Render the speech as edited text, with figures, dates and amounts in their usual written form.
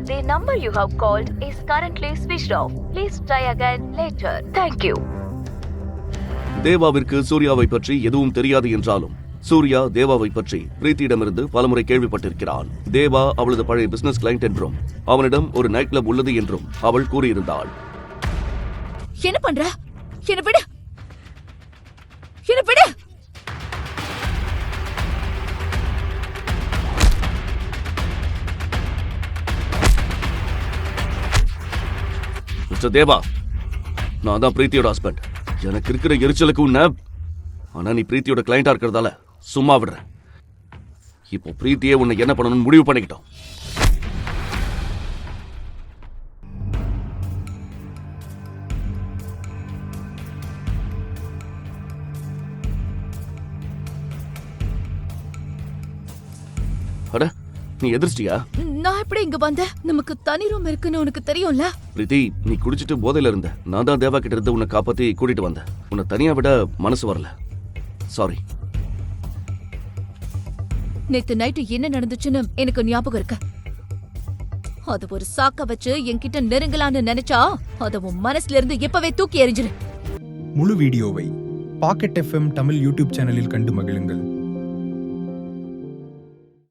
The number you have called is currently switched off. Please try again later. Thank you. தேவாவிற்கு சூர்யாவை பற்றி எதுவும் தெரியாது என்றாலும் சூர்யா தேவாவை பற்றி பிரீத்தியிடமிருந்து பலமுறை கேள்விப்பட்டிருக்கிறான். தேவா அவளது பழைய பிசினஸ் கிளையண்ட் என்றும் அவனிடம் ஒரு நைட் கிளப் உள்ளது என்றும் அவள் கூறியிருந்தாள். என்ன பண்ற? என்ன விடு, என்ன விடு. மிஸ்டர் தேவா, நான் தான் பிரீத்தியோட ஹஸ்பண்ட். எனக்கு இருக்கிற எரிச்சலுக்கு உன்ன, ஆனா நீ பிரீத்தியோட கிளையண்டா இருக்கிறதால சும்மா விடுற. இப்போ பிரீத்தியே உன்னை என்ன பண்ணணும்னு முடிவு பண்ணிக்கிட்டோம். அட, நீ எதிர்ச்சியா? நான் எப்படி இங்க வந்தேன்? நமக்கு தனி ரூம் இருக்குன்னு உனக்கு தெரியும்ல. பிரீத்தி, நீ குடிச்சிட்டு போதையில இருந்த. நான் தான் தேவா கிட்ட இருந்து உன்னை காப்பாத்தி கூட்டிட்டு வந்தேன். உன்னை தனியா விட மனசு வரல. சாரி. நேத்து நைட்டு என்ன நடந்துச்சுன்னு எனக்கு ஞாபகம் இருக்கு. அது ஒரு சாக்க வச்சு என்கிட்ட நெருங்கலான்னு நினைச்சா அத உன் மனசுல இருந்து இப்பவே தூக்கி எறிஞ்சிரு. முழு வீடியோவை பாக்கெட் FM தமிழ் யூடியூப் சேனலில் கண்டு மகிழுங்கள்.